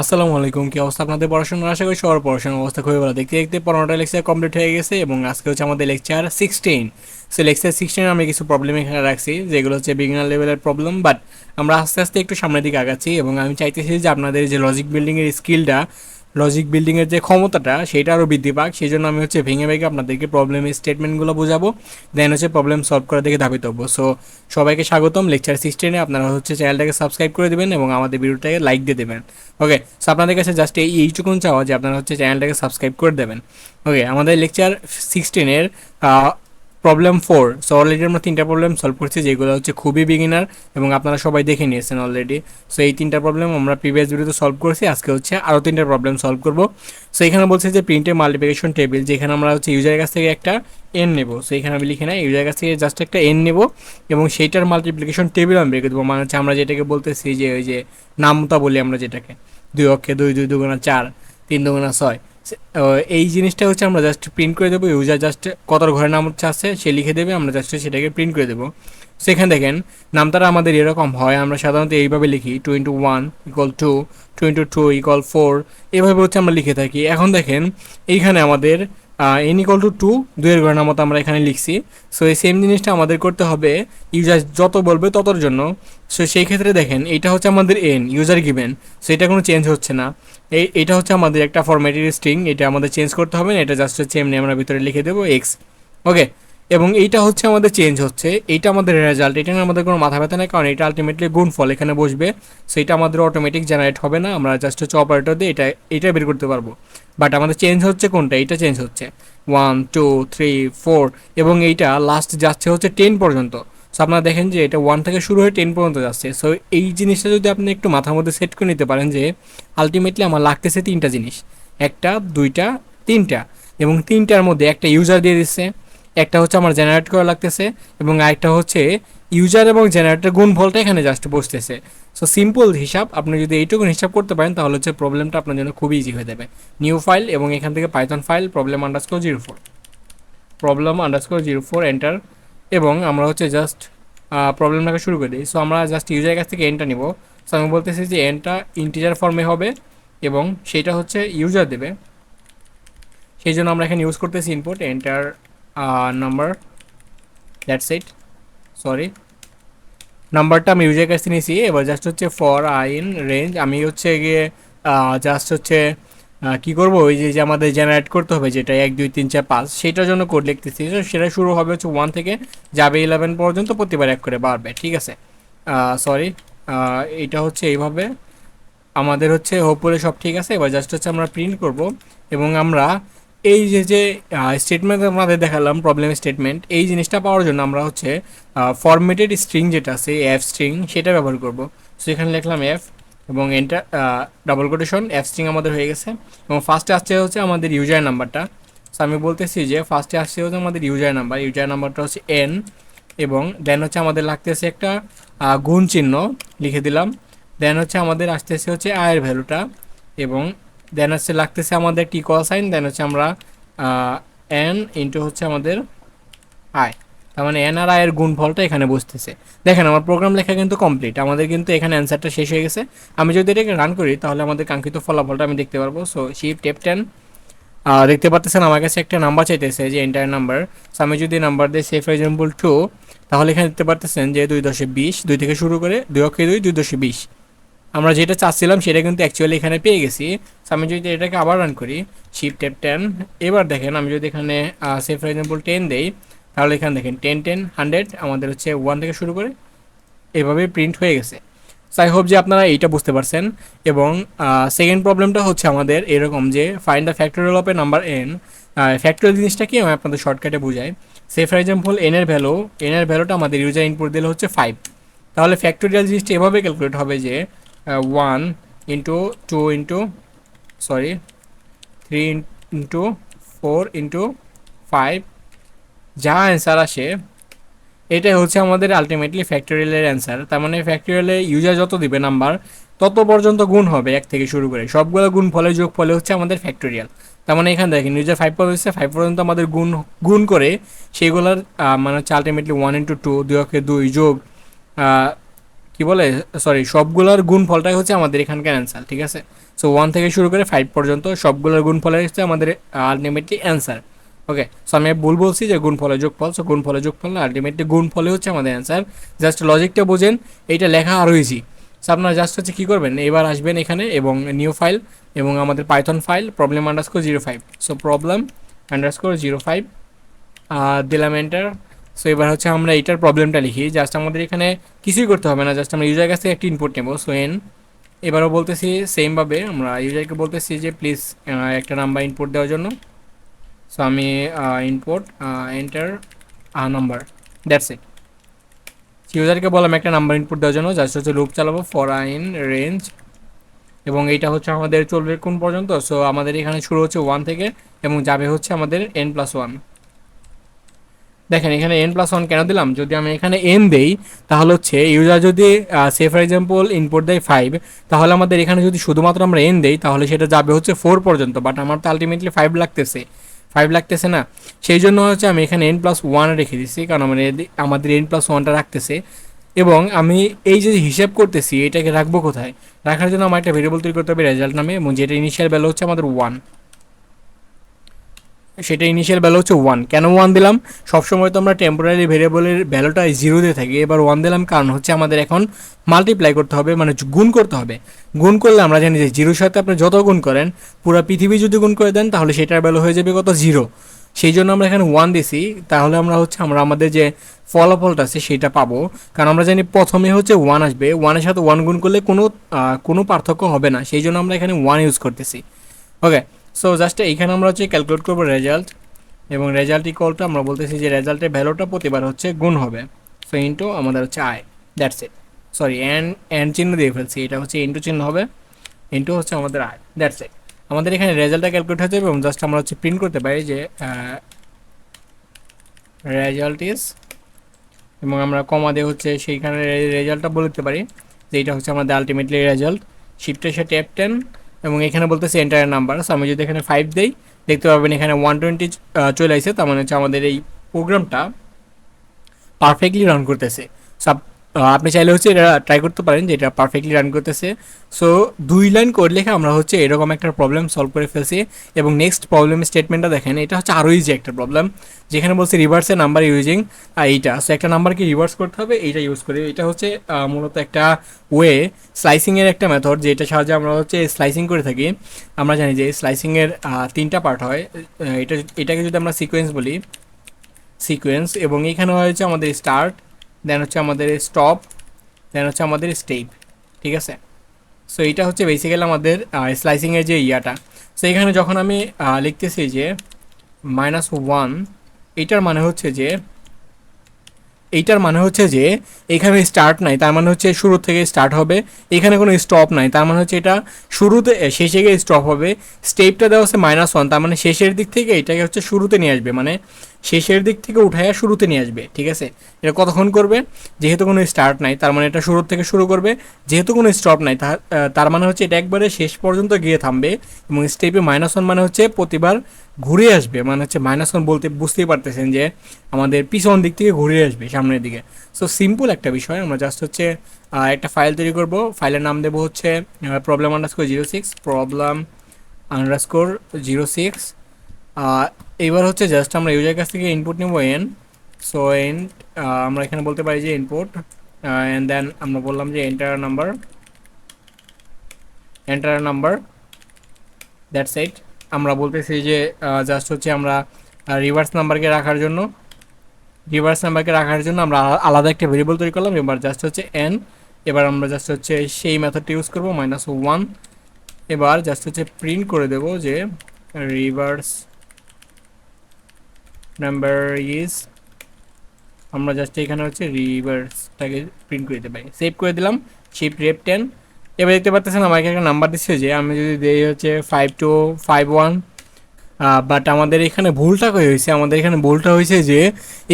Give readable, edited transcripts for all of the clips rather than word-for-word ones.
আসসালামু আলাইকুম, কি অবস্থা আপনাদের পড়াশোনার? আশা করি সবার পড়াশোনার অবস্থা খুবই ভালো। দেখতে দেখতে 15টা লেকচার কমপ্লিট হয়ে গেছে এবং আজকে হচ্ছে আমাদের লেকচার 16। সো লেকচার 16 আমি কিছু প্রবলেম এখানে রাখছি, যেগুলো হচ্ছে বিগিনার লেভেলের প্রবলেম, বাট আমরা আস্তে আস্তে একটু সামনের দিকে আগাচ্ছি এবং আমি চাইতেছি যে আপনাদের যে লজিক বিল্ডিংয়ের স্কিলটা, লজিক বিল্ডিংয়ের যে ক্ষমতাটা, সেটা আরও বৃদ্ধি পাক। সেই জন্য আমি হচ্ছে ভেঙে ভেঙে আপনাদেরকে প্রবলেমের স্টেটমেন্টগুলো বোঝাবো, দেন হচ্ছে প্রবলেম সলভ করার দিকে ধাবিত হবো। সো সবাইকে স্বাগতম লেকচার 16-এ। আপনারা হচ্ছে চ্যানেলটাকে সাবস্ক্রাইব করে দেবেন এবং আমাদের ভিডিওটাকে লাইক দিয়ে দেবেন। ওকে, সো আপনাদের কাছে জাস্ট এইটুকুন চাওয়া যে আপনারা হচ্ছে চ্যানেলটাকে সাবস্ক্রাইব করে দেবেন। ওকে, আমাদের লেকচার 16-এর প্রবলেম 4। সো অলরেডি আমরা 3টা প্রবলেম সলভ করছি, যেগুলো হচ্ছে খুবই বিগিনার এবং আপনারা সবাই দেখে নিয়েছেন অলরেডি। সো এই 3টা প্রবলেম আমরা প্রিভিয়াস ভিডিওতে সলভ করেছি। আজকে হচ্ছে আরও 3টা প্রবলেম সলভ করব। সো এখানে বলছে যে প্রিন্টের মাল্টিপ্লিকেশন টেবিল, যেখানে আমরা হচ্ছে ইউজারের কাছ থেকে একটা এন নেব। সো এখানে আমি লিখে নাই, ইউজারের কাছ থেকে জাস্ট একটা এন নেব এবং সেইটার মাল্টিপ্লিকেশন টেবিল আমি রেখে দেবো। মানে হচ্ছে আমরা যেটাকে বলতেছি যে ওই যে নামতা বলি আমরা যেটাকে, 2 অক্ষে 2, 2 দুগুণা 4, 3 দুগুণা 6। এই জিনিসটা হচ্ছে আমরা জাস্ট প্রিন্ট করে দেবো। ইউজার জাস্ট কত ঘরের নাম হচ্ছে আছে সে লিখে দেবে, আমরা জাস্ট সেটাকে প্রিন্ট করে দেবো। সেখানে দেখেন নামতারা আমাদের এরকম হয়, আমরা সাধারণত এইভাবে লিখি 2 × 1 = 2, 2 × 2 = 4, এভাবে হচ্ছে আমরা লিখে থাকি। এখন দেখেন এইখানে আমাদের n = 2, 2-এর ঘরের নামতা আমরা এখানে লিখছি। সো এই সেম জিনিসটা আমাদের করতে হবে ইউজার যত বলবে ততর জন্য। সো সেই ক্ষেত্রে দেখেন এইটা হচ্ছে আমাদের এন, ইউজার গিভেন। সো এটা কোনো চেঞ্জ হচ্ছে না। এটা হচ্ছে আমাদের একটা ফরম্যাটেড স্ট্রিং, এটা আমাদের চেঞ্জ করতে হবে না। এটা জাস্ট হচ্ছে এমনি আমরা ভিতরে লিখে দেবো এক্স। ওকে, এবং এইটা হচ্ছে আমাদের চেঞ্জ হচ্ছে, এইটা আমাদের রেজাল্ট। এটা নিয়ে আমাদের কোনো মাথা ব্যথা নেই, কারণ এটা আলটিমেটলি গুণফল এখানে বসবে। সো এটা আমাদের অটোমেটিক জেনারেট হবে না, আমরা জাস্ট হচ্ছে অপারেটর দিয়ে এটা বের করতে পারবো। বাট আমাদের চেঞ্জ হচ্ছে কোনটা, এটা চেঞ্জ হচ্ছে 1, 2, 3, 4 এবং এইটা লাস্ট যাচ্ছে হচ্ছে 10 পর্যন্ত। সো আপনারা দেখেন যে এটা 1 থেকে শুরু হয়ে 10 পর্যন্ত যাচ্ছে। সো এই জিনিসটা যদি আপনি একটু মাথার মধ্যে সেট করে নিতে পারেন যে আলটিমেটলি আমার লাগতেছে 3টা জিনিস, 1টা 2টা 3টা, এবং 3টার মধ্যে একটা ইউজার দিয়ে দিচ্ছে, একটা হচ্ছে আমার জেনারেট করা লাগতেছে, এবং আরেকটা হচ্ছে ইউজার এবং জেনারেটর গুণফলটা এখানে জাস্ট বসতেছে। সো সিম্পল হিসাব, আপনি যদি এইটুকু হিসাব করতে পারেন তাহলে হচ্ছে প্রবলেমটা আপনার জন্য খুবই ইজি হয়ে যাবে। নিউ ফাইল এবং এখান থেকে পাইথন ফাইল problem_04 এন্টার, এবং আমরা হচ্ছে জাস্ট প্রবলেমটাকে শুরু করে দিই। সো আমরা জাস্ট ইউজারের কাছ থেকে এনটা নিব। সো আমি বলতেছি যে এনটা ইন্টিজার ফর্মে হবে এবং সেটা হচ্ছে ইউজার দেবে। সেই জন্য আমরা এখানে ইউজ করতেছি input enter number, that's it. Sorry, নাম্বারটা আমি ইউজারের কাছে নিয়েছি। এবার জাস্ট হচ্ছে ফর আই ইন রেঞ্জ, আমি হচ্ছে গিয়ে জাস্ট হচ্ছে কী করবো, ওই যে আমাদের জেনারেট করতে হবে যেটা 1, 2, 3, 4, 5, সেটার জন্য কোড লিখতেছি। সেটা শুরু হবে হচ্ছে 1 থেকে যাবে 11 পর্যন্ত, প্রতিবার 1 করে বাড়বে। ঠিক আছে, সরি, এটা হচ্ছে এইভাবে আমাদের হচ্ছে হোপরে সব ঠিক আছে। এবার জাস্ট হচ্ছে আমরা প্রিন্ট করব এবং আমরা এই যে স্টেটমেন্ট আমাদের দেখালাম প্রবলেম স্টেটমেন্ট, এই জিনিসটা পাওয়ার জন্য আমরা হচ্ছে ফরম্যাটেড স্ট্রিং যেটা আছে এফ স্ট্রিং, সেটা ব্যবহার করব। সো এখানে লিখলাম এফ এবং enter, double quotation, F string আমাদের হয়ে গেছে। এবং ফার্স্টে আসছে হচ্ছে আমাদের ইউজার নাম্বারটা। সো আমি বলতেছি যে ফার্স্টে আসছে হচ্ছে আমাদের ইউজার নাম্বারটা হচ্ছে এন, এবং দেন হচ্ছে আমাদের লাগতেছে একটা গুণ চিহ্ন লিখে দিলাম। দেন হচ্ছে আমাদের আসতেছে হচ্ছে আয়ের ভ্যালুটা, এবং দেন হচ্ছে লাগতেছে আমাদের টি কল সাইন, দেন হচ্ছে আমরা এন ইন্টু হচ্ছে আমাদের আয়। তার মানে এন আর আয়ের গুণফলটা এখানে বসতেছে। দেখেন আমার প্রোগ্রাম লেখা কিন্তু কমপ্লিট, আমাদের কিন্তু এখানে অ্যান্সারটা শেষ হয়ে গেছে। আমি যদি এটাকে রান করি তাহলে আমাদের কাঙ্ক্ষিত ফলাফলটা আমি দেখতে পারবো। সো শিফট F10, দেখতে পাচ্ছেন আমার কাছে একটা নাম্বার চাইতেছে যে এন্টার নাম্বার। সো আমি যদি নাম্বার দিই সে ফর এক্সাম্পল 2, তাহলে এখানে দেখতে পারতেছেন যে 2.20, 2 থেকে শুরু করে 2 অক্ষে 2, 2.20। আমরা যেটা চাচ্ছিলাম সেটা কিন্তু অ্যাকচুয়ালি এখানে পেয়ে গেছি। সো আমি যদি এটাকে আবার রান করি শিফট F10, এবার দেখেন আমি যদি এখানে সে ফর এক্সাম্পল 10 দেই, তাহলে এখানে দেখেন 10, 10, 100 আমাদের হচ্ছে 1 থেকে শুরু করে এভাবে প্রিন্ট হয়ে গেছে। সো আই হোপ যে আপনারা এইটা বুঝতে পারছেন। এবং সেকেন্ড প্রবলেমটা হচ্ছে আমাদের এরকম যে find the factorial of A number N. Factorial জিনিসটা কি আমি আপনাদের শর্টকাটে বুঝাই। সে ফর এক্সাম্পল এনের ভ্যালুটা আমাদের ইউজার ইনপুট দিলে হচ্ছে 5, তাহলে ফ্যাক্টোরিয়াল জিনিসটা এভাবে ক্যালকুলেট হবে যে 1 into 2 into sorry 3 into 4 into 5, যা অ্যান্সার আসে এটাই হচ্ছে আমাদের আলটিমেটলি ফ্যাক্টোরিয়ালের অ্যান্সার। তার মানে ফ্যাক্টোরিয়ালে ইউজার যত দিবে নাম্বার তত পর্যন্ত গুণ হবে 1 থেকে শুরু করে, সবগুলো গুণ ফলে যোগ ফলে হচ্ছে আমাদের ফ্যাক্টোরিয়াল। তার মানে এখানে দেখেন ইউজার 5 পর্যন্ত হচ্ছে, 5 পর্যন্ত আমাদের গুণ গুণ করে সেগুলোর মানে হচ্ছে আলটিমেটলি 1 ইন্টু 2, 2 যোগ কি বলে সরি সবগুলোর গুণ ফলটাই হচ্ছে আমাদের এখানকার অ্যান্সার। ঠিক আছে, সো 1 থেকে শুরু করে 5 পর্যন্ত সবগুলোর গুণফলের হচ্ছে আমাদের আলটিমেটলি অ্যান্সার। ওকে, সো আমি ভুল বলছি যে গুণফলের যোগফল, সো গুণফলের যোগফল না, আলটিমেটলি গুণফলে হচ্ছে আমাদের অ্যান্সার। জাস্ট লজিকটা বোঝেন, এইটা লেখা আরও ইজি। সো আপনারা জাস্ট হচ্ছে কী করবেন, এবার আসবেন এখানে এবং নিউ ফাইল এবং আমাদের Python file problem underscore 05, so problem underscore 05 দিলাম এন্টার। সো এবার হচ্ছে আমরা এইটার প্রবলেমটা লিখি। জাস্ট আমাদের এখানে কিছুই করতে হবে না, জাস্ট আমরা ইউজার কাছ থেকে একটা ইনপুট নেব। সো এন, এবারও বলতেছি সেমভাবে আমরা ইউজারকে বলতেছি যে প্লিজ একটা নাম্বার ইনপুট দেওয়ার জন্য। সো আমি input enter number, that's it. ইউজারকে বললাম একটা নাম্বার ইনপুট দেওয়ার জন্য, জাস্ট হচ্ছে লুপ চালাবো ফর ইন রেঞ্জ, এবং এইটা হচ্ছে আমাদের চলবে কোন পর্যন্ত। সো আমাদের এখানে শুরু হচ্ছে 1 থেকে এবং যাবে হচ্ছে আমাদের n+1। দেখেন এখানে n+1 কেন দিলাম, যদি আমি এখানে n দেই তাহলে হচ্ছে ইউজার যদি সে ফর এক্সাম্পল ইনপুট দেয় 5, তাহলে আমাদের এখানে যদি শুধুমাত্র আমরা n দেই তাহলে সেটা যাবে হচ্ছে 4 পর্যন্ত, বাট আমার তো আলটিমেটলি 5 লাগতেছে না। সেই জন্য হচ্ছে আমি এখানে n+1 রেখে দিচ্ছি, কারণ আমাদের n+1টা রাখতেছে। এবং আমি এই যে হিসাব করতেছি এটাকে রাখবো কোথায়, রাখার জন্য আমার একটা ভেরিয়েবল তৈরি করতে হবে রেজাল্ট নামে, এবং যেটা ইনিশিয়াল ভ্যালু হচ্ছে আমাদের 1, সেটা ইনিশিয়াল ভ্যালু হচ্ছে 1। কেন 1 দিলাম, সবসময় তো আমরা টেম্পোরারি ভেরিয়েবলের ভ্যালুটা 0 দিয়ে থাকি, এবার 1 দিলাম কারণ হচ্ছে আমাদের এখন মাল্টিপ্লাই করতে হবে, মানে গুণ করতে হবে। গুণ করলে আমরা জানি যে 0-র সাথে আপনি যত গুণ করেন, পুরো পৃথিবী যদি গুণ করে দেন তাহলে সেটার ভ্যালু হয়ে যাবে কত, 0। সেই জন্য আমরা এখানে 1 দিছি, তাহলে আমরা হচ্ছে আমাদের যে ফলাফলটা আছে সেটা পাবো, কারণ আমরা জানি প্রথমে হচ্ছে 1 আসবে, 1-এর সাথে 1 গুণ করলে কোনো পার্থক্য হবে না, সেই জন্য আমরা এখানে 1 ইউজ করতেছি। ওকে, সো জাস্ট এইখানে আমরা হচ্ছে ক্যালকুলেট করবো রেজাল্ট, এবং রেজাল্ট ইকুয়ালটা আমরা বলতেছি যে রেজাল্টের ভ্যালুটা প্রতিবার হচ্ছে গুণ হবে। সো ইন্টু আমাদের হচ্ছে I, that's it. Sorry, N চিহ্ন দিয়ে ফেলছি, এটা হচ্ছে ইন্টু চিহ্ন হবে, ইন্টু হচ্ছে আমাদের আই, দ্যাটস ইট। আমাদের এখানে রেজাল্টটা ক্যালকুলেট হয়ে যাবে এবং জাস্ট আমরা হচ্ছে প্রিন্ট করতে পারি যে রেজাল্ট ইজ, এবং আমরা কমা দিয়ে হচ্ছে সেইখানে রেজাল্টটা বলতে পারি যে এটা হচ্ছে আমাদের আলটিমেটলি রেজাল্ট। শিফটের সাথে F10, এবং এখানে বলতেছে এন্টারের নাম্বার। সো আমি যদি এখানে 5 দেই, দেখতে পাবেন এখানে 120 চলে আসছে, তার মানে হচ্ছে আমাদের এই প্রোগ্রামটা পারফেক্টলি রান করতেছে। সো আপনি চাইলে হচ্ছে এটা ট্রাই করতে পারেন যে এটা পারফেক্টলি রান করতেছে। সো 2 লাইন কোড লিখে আমরা হচ্ছে এরকম একটা প্রবলেম সলভ করে ফেলছি। এবং নেক্সট প্রবলেম স্টেটমেন্টটা দেখেন, এটা হচ্ছে আরও ইজি একটা প্রবলেম, যেখানে বলছে রিভার্সে নাম্বার ইউজিং এইটা। সো একটা নাম্বারকে রিভার্স করতে হবে, এইটা ইউজ করে। এটা হচ্ছে মূলত একটা ওয়ে, স্লাইসিংয়ের একটা মেথড, যেটা সাহায্যে আমরা হচ্ছে স্লাইসিং করে থাকি। আমরা জানি যে স্লাইসিংয়ের 3টা পার্ট হয়, এটাকে যদি আমরা সিকোয়েন্স বলি, সিকোয়েন্স, এবং এখানে হচ্ছে আমাদের স্টার্ট, দেন হচ্ছে আমাদের স্টপ, দেন হচ্ছে আমাদের স্টেপ, ঠিক আছে। সো এইটা হচ্ছে বেসিক্যালি আমাদের স্লাইসিংয়ের যে ইয়াটা। সো এখানে যখন আমি লিখতেছি যে -1, এইটার মানে হচ্ছে যে এখানে স্টার্ট নাই, তার মানে হচ্ছে শুরু থেকে স্টার্ট হবে। এখানে কোনো স্টপ নাই, তার মানে হচ্ছে এটা শুরুতে শেষে গিয়ে স্টপ হবে। স্টেপটা দেওয়া হচ্ছে -1, তার মানে শেষের দিক থেকে এটাকে হচ্ছে শুরুতে নিয়ে আসবে, মানে শেষের দিক থেকে উঠাইয়া শুরুতে নিয়ে আসবে, ঠিক আছে। এটা কতক্ষণ করবে, যেহেতু কোনো স্টার্ট নাই তার মানে এটা শুরু থেকে শুরু করবে, যেহেতু কোনো স্টপ নাই তার মানে হচ্ছে এটা একবারে শেষ পর্যন্ত গিয়ে থামবে। এবং স্টেপে -1 মানে হচ্ছে প্রতিবার ঘুরে আসবে, মানে হচ্ছে -1 বলতে বুঝতেই পারতেছেন যে আমাদের পিছন দিক থেকে ঘুরে আসবে সামনের দিকে। সো সিম্পল একটা বিষয়, আমরা জাস্ট হচ্ছে একটা ফাইল তৈরি করব, ফাইলের নাম দেবো হচ্ছে problem_06, problem_06। এবার হচ্ছে জাস্ট আমরা ইউজার কাছ থেকে ইনপুট নেব এন। সো এন, আমরা এখানে বলতে পারি যে ইনপুট, অ্যান্ড দেন আমরা বললাম যে এন্টার নাম্বার, দ্যাটস ইট। আমরা বলতেছি যে জাস্ট হচ্ছে আমরা রিভার্স নাম্বারকে রাখার জন্য আমরা আলাদা একটা ভেরিয়েবল তৈরি করলাম। এবার জাস্ট হচ্ছে এন, এবার আমরা জাস্ট হচ্ছে সেই মেথডটা ইউজ করবো -1। এবার জাস্ট হচ্ছে প্রিন্ট করে দেবো যে রিভার্স নাম্বার ইজ, আমরা জাস্ট এখানে হচ্ছে রিভার্সটাকে প্রিন্ট করে দিতে পারি। সেভ করে দিলাম, শিফট F10। এবার দেখতে পাচ্ছেন আমাকে একটা নাম্বার দিচ্ছে যে আমি যদি দিই হচ্ছে 5251, বাট আমাদের এখানে ভুলটা হয়েছে, যে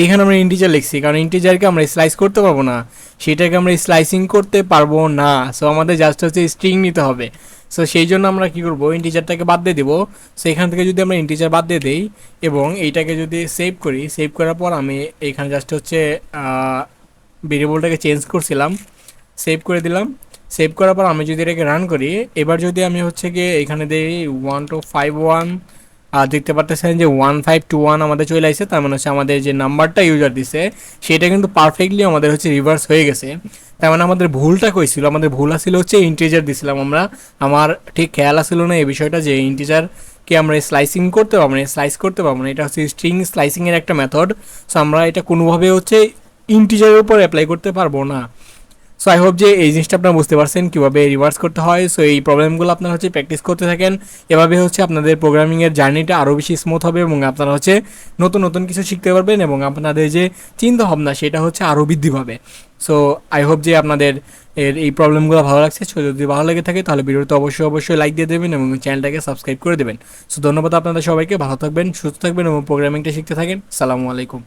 এখানে আমরা ইন্টিজার লিখছি, কারণ ইন্টিজারকে আমরা স্লাইস করতে পারবো না, সেটাকে আমরা স্লাইসিং করতে পারবো না। সো আমাদের জাস্ট হচ্ছে স্ট্রিং নিতে হবে। সো সেই জন্য আমরা কী করবো, ইন্টিজারটাকে বাদ দিয়ে দেবো। সো এখান থেকে যদি আমরা ইন্টিজার বাদ দিয়ে দিই এবং এইটাকে যদি সেভ করি, সেভ করার পর আমি এখানে জাস্ট হচ্ছে ভেরিয়েবলটাকে চেঞ্জ করছিলাম, সেভ করে দিলাম। সেভ করার পর আমি যদি এটাকে রান করি, এবার যদি আমি হচ্ছে গিয়ে এখানে দিই 1251, আর দেখতে পারতেছেন যে 1521 আমাদের চলে আসছে। তার মানে হচ্ছে আমাদের যে নাম্বারটা ইউজার দিছে সেটা কিন্তু পারফেক্টলি আমাদের হচ্ছে রিভার্স হয়ে গেছে। তার মানে আমাদের ভুলটা কই ছিল, আমাদের ভুল আসছিল হচ্ছে ইন্টিজার দিছিলাম আমরা। আমার ঠিক খেয়াল আসছিল না এই বিষয়টা যে ইন্টিজারকে আমরা স্লাইসিং করতে পারবো না, স্লাইস করতে পারবো না। এটা হচ্ছে স্ট্রিং স্লাইসিংয়ের একটা মেথড। সো আমরা এটা কোনোভাবে হচ্ছে ইন্টিজারের উপর অ্যাপ্লাই করতে পারবো না। সো আই হোপ যে এই জিনিসটা আপনারা বুঝতে পারছেন কীভাবে রিভার্স করতে হয়। সো এই প্রবলেমগুলো আপনারা হচ্ছে প্র্যাকটিস করতে থাকেন, এভাবে হচ্ছে আপনাদের প্রোগ্রামিংয়ের জার্নিটা আরও বেশি স্মুথ হবে এবং আপনারা হচ্ছে নতুন নতুন কিছু শিখতে পারবেন এবং আপনাদের যে চিন্তা ভাবনা সেটা হচ্ছে আরও বৃদ্ধি পাবে। সো আই হোপ যে আপনাদের এই প্রবলেমগুলো ভালো লাগছে। সো যদি ভালো লেগে থাকে তাহলে ভিডিওতে অবশ্যই লাইক দিয়ে দেবেন এবং চ্যানেলটাকে সাবস্ক্রাইব করে দেবেন। সো ধন্যবাদ আপনাদের সবাইকে, ভালো থাকবেন, সুস্থ থাকবেন এবং প্রোগ্রামিংটা শিখতে থাকেন। সালামু আলাইকুম।